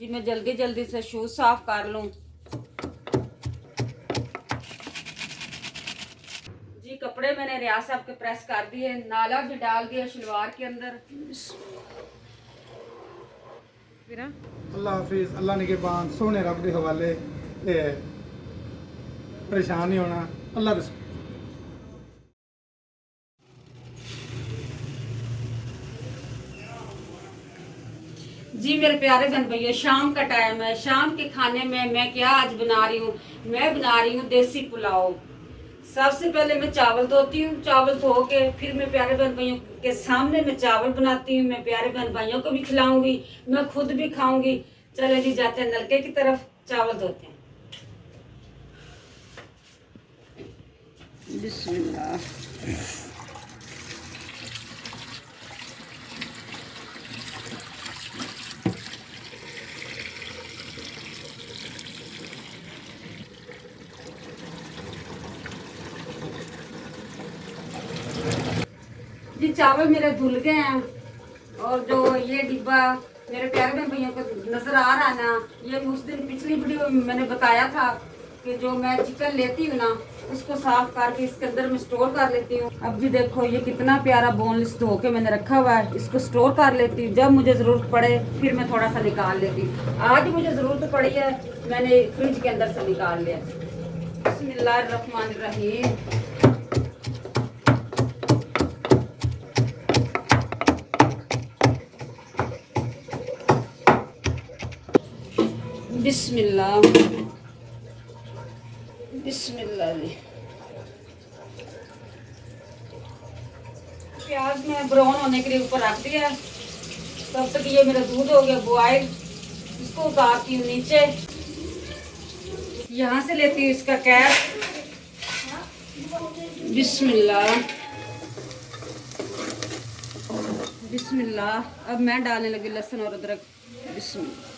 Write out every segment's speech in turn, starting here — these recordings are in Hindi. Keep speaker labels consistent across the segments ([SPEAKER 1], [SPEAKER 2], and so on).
[SPEAKER 1] जी मैं जल्दी जल्दी से शूज साफ कर लूं। जी कपड़े मैंने रियाज साहब के प्रेस कर दिए, नाला भी डाल दिया शलवार के अंदर।
[SPEAKER 2] अल्लाह हाफिज, अल्लाह निगहबान, सोने रब के हवाले। ते परेशान नहीं होना, अल्लाह रसूल।
[SPEAKER 1] जी मेरे प्यारे बहन भैया, शाम का टाइम है। शाम के खाने में मैं क्या आज बना रही हूँ, मैं बना रही हूँ देसी पुलाव। सबसे पहले मैं चावल धोती हूँ, चावल धो के फिर मैं प्यारे बहन भाइयों के सामने मैं चावल बनाती हूँ। मैं प्यारे बहन भाइयों को भी खिलाऊंगी, मैं खुद भी खाऊंगी। चले जी जाते हैं नलके की तरफ, चावल धोते हैं। बिस्मिल्लाह। जी चावल मेरे धुल गए हैं, और जो ये डिब्बा मेरे प्यारे बहन भैया को नजर आ रहा है ना, ये उस दिन पिछली वीडियो में मैंने बताया था कि जो मैं चिकन लेती हूँ ना, उसको साफ करके इसके अंदर मैं स्टोर कर लेती हूँ। अब जी देखो ये कितना प्यारा बोनलेस धो के मैंने रखा हुआ है, इसको स्टोर कर लेती हूँ। जब मुझे ज़रूरत पड़े फिर मैं थोड़ा सा निकाल लेती हूँ। आज मुझे ज़रूरत पड़ी है, मैंने फ्रिज के अंदर से निकाल लिया। बिस्मिल्लाहिर्रहमानिर्रहीम। बिस्मिल्लाह बिस्मिल्लाह। प्याज में ब्राउन होने के लिए ऊपर रख दिया। तब तक ये मेरा दूध हो गया बॉयल, इसको उतारती हूँ नीचे। यहाँ से लेती हूँ इसका कैप। बिस्मिल्लाह बिस्मिल्लाह। अब मैं डालने लगी लहसुन और अदरक। बिस्मिल्लाह।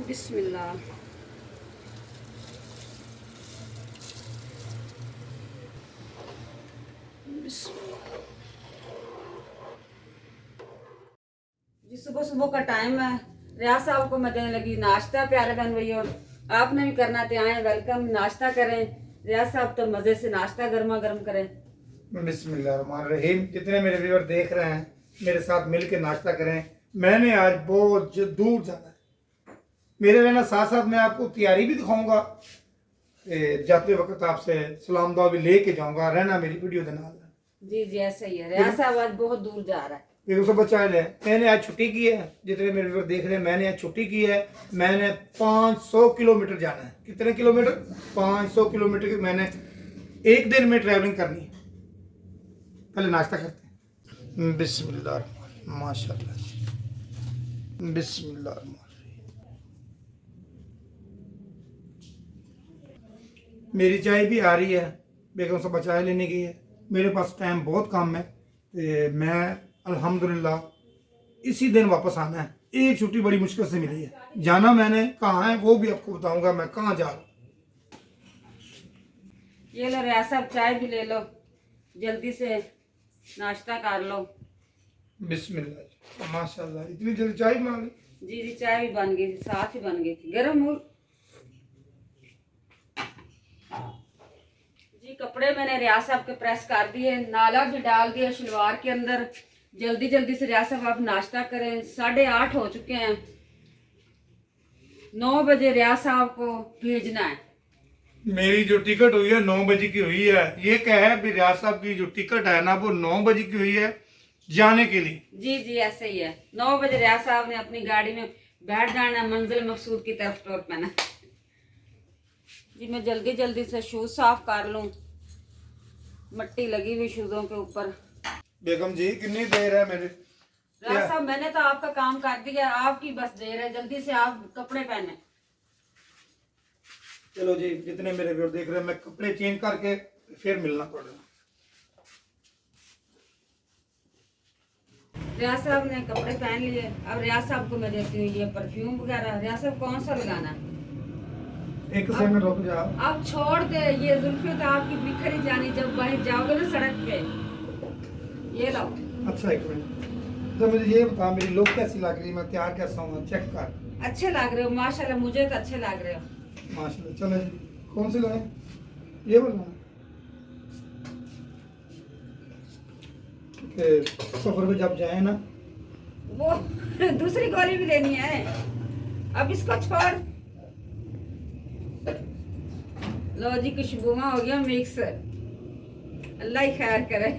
[SPEAKER 1] बिस्मिल्लाह। जी सुबह सुबह का टाइम है, रियाज साहब को मैं देने लगी नाश्ता। प्यारे बहन भैया, आपने भी करना तो आए, वेलकम, नाश्ता करें। रियाज साहब तो मजे से नाश्ता गर्मा गर्म करें।
[SPEAKER 2] बिस्मिल्लाहिर्रहमानिर्रहीम। जितने मेरे व्यूअर देख रहे हैं, मेरे साथ मिल के नाश्ता करें। मैंने आज बहुत दूर जाना है, मेरे रहना साथ साथ मैं आपको तैयारी भी दिखाऊंगा। जाते वक्त आपसे सलाम दुआ भी लेके जाऊंगा। रहना मेरी वीडियो के नाल।
[SPEAKER 1] जी जी ऐसा ही है, रियाज साहब आज बहुत दूर जा रहा है।
[SPEAKER 2] एक सौ बच्चा है, मैंने आज छुट्टी की है। जितने मेरे व्यूअर देख रहे हैं, मैंने आज छुट्टी की है। मैंने 500 किलोमीटर जाना है। कितने किलोमीटर? 500 किलोमीटर की मैंने एक दिन में ट्रैवलिंग करनी है। पहले नाश्ता करते हैं। बिस्मिल्लाह माशाल्लाह। बिस्मिल्लाह। मेरी चाय भी आ रही है, बेगम साहब चाय लेने की है। मेरे पास टाइम बहुत कम है, तो मैं अल्हम्दुलिल्लाह इसी दिन वापस आना है। एक छुट्टी बड़ी मुश्किल से मिली है। जाना मैंने कहाँ है वो भी आपको बताऊंगा, मैं कहाँ जा रहा हूँ।
[SPEAKER 1] ये लो रियाज साहब, चाय भी ले लो, जल्दी से नाश्ता कर लो।
[SPEAKER 2] बिस्मिल्लाह माशाल्लाह, इतनी जल्दी चाय बना ली?
[SPEAKER 1] जी जी चाय भी बन गई थी, साथ ही बन गई थी, गर्म हो। जी कपड़े मैंने रियाज साहब के प्रेस कर दिए, नाला भी डाल दिया शलवार के अंदर। जल्दी जल्दी से रियाज साहब आप नाश्ता करें। 8:30 हो चुके हैं, 9 बजे रियाज साहब को भेजना है।
[SPEAKER 2] मेरी जो टिकट हुई है 9 बजे की हुई है। ये क्या है भी रियाज साहब की जो टिकट है ना, वो 9 बजे की हुई है जाने के लिए।
[SPEAKER 1] जी जी ऐसे ही है, 9 बजे रियाज साहब ने अपनी गाड़ी में बैठ जाना, मंजिल मकसूद की तरफ टोर पैना। जी मैं जल्दी जल्दी से शूज साफ कर लूं, मट्टी लगी हुई शूजों के ऊपर।
[SPEAKER 2] बेगम जी कितनी देर है मेरे?
[SPEAKER 1] रियाज साहब मैंने तो आपका काम कर दिया, आपकी बस देर है, जल्दी से आप कपड़े पहने।
[SPEAKER 2] चलो जी, जितने मेरे व्यूअर देख रहे हैं, मैं कपड़े चेंज करके फिर मिलना पड़ेगा।
[SPEAKER 1] रियाज साहब ने कपड़े पहन लिए। अब रियाज साहब को मैं देती हूँ ये परफ्यूम वगैरह। रियाज साहब कौन सा लगाना है?
[SPEAKER 2] एक सेकंड रुक जा।
[SPEAKER 1] अब छोड़ दे ये जुल्फे तो आपकी बिखरी जानी जब बाहर जाओगे ना सड़क पे। ये लो।
[SPEAKER 2] अच्छा एक मिनट, तो मुझे ये बता मेरी लुक कैसी लग रही है, मैं तैयार कैसा हूँ, चेक कर।
[SPEAKER 1] अच्छे लग रहे हो माशाल्लाह, मुझे तो अच्छे लग रहे हो
[SPEAKER 2] माशाल्लाह। चलो जी, कौन सी लगाए? ये बोलना कि सफर पे जब जाए ना,
[SPEAKER 1] वो दूसरी गोली भी लेनी है। अब इसको छोड़। लो जी खुशबुआ हो गया मिक्स। अल्लाह ही खैर करे।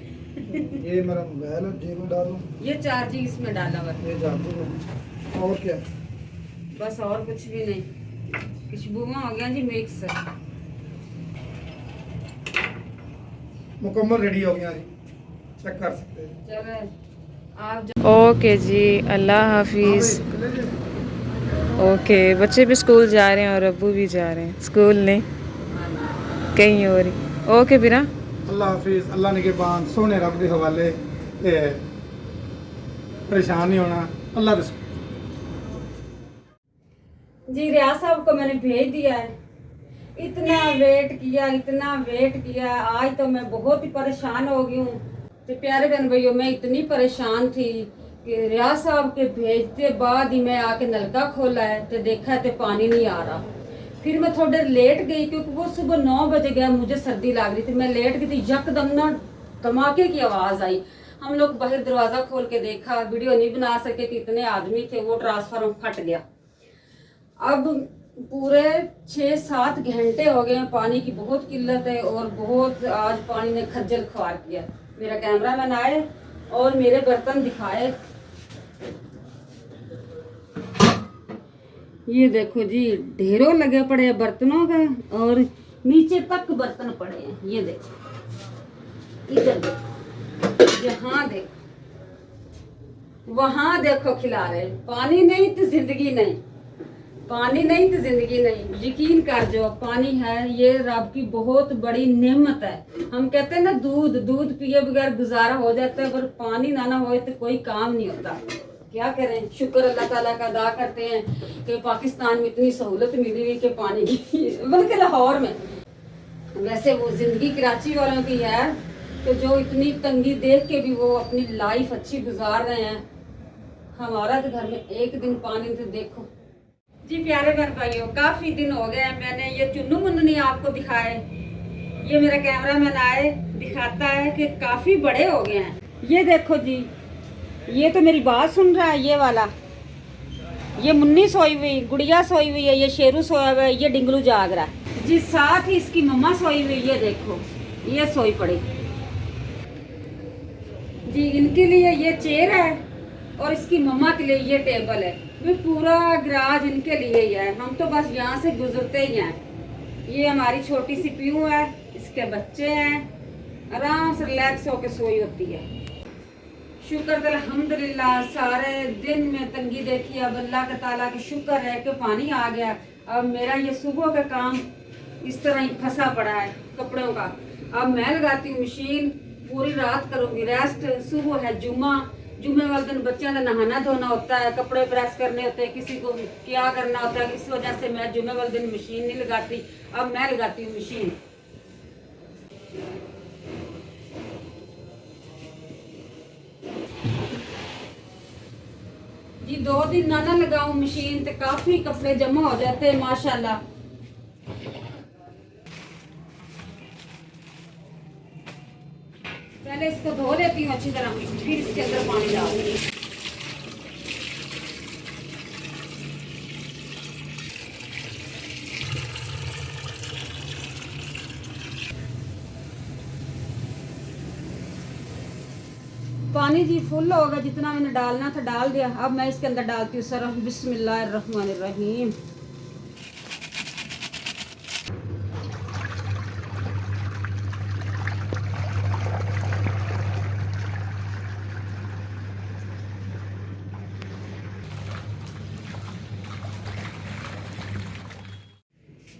[SPEAKER 2] ये मेरा मोबाइल है, जेब में डालूं।
[SPEAKER 1] ये चार्जिंग इसमें डाला हुआ है।
[SPEAKER 2] ये चार्जिंग है और क्या?
[SPEAKER 1] बस और कुछ भी नहीं। खुशबुआ हो गया जी मिक्स।
[SPEAKER 2] मुकम्मल रेडी हो गया जी, चेक कर सकते हैं।
[SPEAKER 1] चलो आप
[SPEAKER 3] ओके जी, अल्लाह हाफिज़। ओके, बच्चे भी स्कूल जा रहे हैं और अब्बू भी जा रहे हैं स्कूल नहीं, कहीं और ही। ओके बिरा,
[SPEAKER 2] अल्लाह हाफिज़। अल्लाह ने के बान सोने रब के हवाले ते परेशान नहीं होना। अल्लाह रसूल
[SPEAKER 1] जी रियाज साहब को मैंने भेज दिया है। इतना वेट किया, इतना वेट किया, आज तो मैं बहुत ही परेशान हो गई हूँ। तो प्यारे बहन भाइयों, मैं इतनी परेशान थी कि रियाज साहब के भेजते बाद ही मैं आके नलका खोला है तो देखा है तो पानी नहीं आ रहा। फिर मैं थोड़ी देर लेट गई क्योंकि वो सुबह 9 बजे गया, मुझे सर्दी लग रही थी। मैं लेट गई थी, यकदम ना धमाके की आवाज़ आई। हम लोग बाहर दरवाज़ा खोल के देखा, वीडियो नहीं बना सके कि इतने आदमी थे, वो ट्रांसफार्मर फट गया। अब पूरे 6-7 घंटे हो गए हैं, पानी की बहुत किल्लत है और बहुत आज पानी ने खज्जल खुआर किया। मेरा कैमरामैन आए और मेरे बर्तन दिखाए। ये देखो जी, ढेरों लगे पड़े हैं बर्तनों का और नीचे तक बर्तन पड़े हैं। ये देखो, इधर देखो, यहाँ देखो, वहां देखो, खिला रहे। पानी नहीं तो जिंदगी नहीं, पानी नहीं तो जिंदगी नहीं। यकीन कर जो, पानी है ये रब की बहुत बड़ी नेमत है। हम कहते हैं ना दूध पिए बगैर गुजारा हो जाता है, पर पानी ना हो तो कोई काम नहीं होता। क्या करें, शुक्र अल्लाह ताला का अदा करते हैं कि पाकिस्तान में इतनी सहूलत मिली हुई कि पानी की, बल्कि लाहौर में। वैसे वो जिंदगी कराची वालों की है कि जो इतनी तंगी देख के भी वो अपनी लाइफ अच्छी गुजार रहे हैं। हमारा तो घर में एक दिन पानी तो देखो जी। प्यारे बहन भाइयों, काफी दिन हो गए मैंने ये चुन्नू मुन्नू नहीं आपको दिखाए। ये मेरा कैमरामैन आए दिखाता है कि काफी बड़े हो गए हैं। ये देखो जी, ये तो मेरी बात सुन रहा है। ये वाला, ये मुन्नी सोई हुई, गुड़िया सोई हुई है, ये शेरू सोया हुआ है, ये डिंगलू जाग रहा है जी। साथ ही इसकी मम्मा सोई हुई, ये देखो, ये सोई पड़ी जी। इनके लिए ये चेयर है और इसकी मम्मा के लिए ये टेबल है। ये पूरा गराज इनके लिए ही है, हम तो बस यहाँ से गुजरते ही हैं। ये हमारी छोटी सी पीहू है, इसके बच्चे हैं, आराम से रिलैक्स होकर सोई होती है। शुक्र अल्हम्दुलिल्लाह, सारे दिन में तंगी देखी, अब अल्लाह का ताला का शुक्र है कि पानी आ गया। अब मेरा ये सुबह का काम इस तरह ही फंसा पड़ा है कपड़ों का। अब मैं लगाती हूँ मशीन, पूरी रात करूँगी रेस्ट। सुबह है जुम्मे वाले दिन बच्चों का नहाना धोना होता है, कपड़े प्रेस करने होते हैं, किसी को क्या करना होता है। इस वजह से मैं जुम्मे वाले दिन मशीन नहीं लगाती, अब मैं लगाती हूँ मशीन। जी 2 दिन ना लगाऊं मशीन तो काफी कपड़े जमा हो जाते हैं माशाल्लाह। पहले इसको धो लेती हूँ अच्छी तरह, फिर इसके अंदर पानी डालूंगी। पानी जी फुल होगा, जितना मैंने डालना था डाल दिया। अब मैं इसके अंदर डालती हूँ सरफ। बिस्मिल्लाहिर्रहमानिर्रहीम।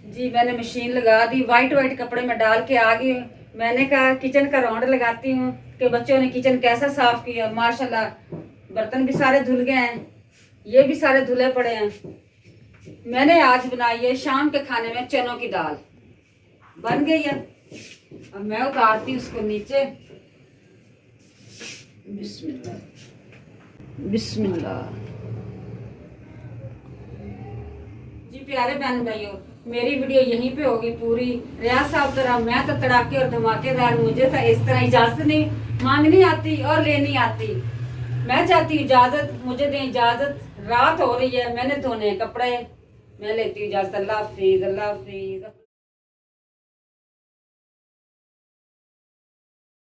[SPEAKER 1] जी मैंने मशीन लगा दी, वाइट कपड़े में डाल के आ गई। मैंने कहा किचन का राउंड लगाती हूँ कि बच्चों ने किचन कैसा साफ किया। माशाल्लाह बर्तन भी सारे धुल गए हैं, ये भी सारे धुले पड़े हैं। मैंने आज बनाई है शाम के खाने में चनों की दाल। बन गई है, अब मैं उतारती हूँ उसको नीचे। बिस्मिल्लाह बिस्मिल्लाह। जी प्यारे बहन भाइयों, मेरी वीडियो यहीं पे होगी पूरी। रियाज साहब तरह मैं तो तड़ाके और धमाकेदार, मुझे तो इस तरह इजाजत नहीं मांगनी आती और लेनी आती। मैं चाहती हूँ इजाजत, मुझे दें इजाजत। रात हो रही है, मैंने धोने कपड़े, मैं लेती हूँ इजाजत। अल्लाह हाफिज, अल्लाह हाफिज।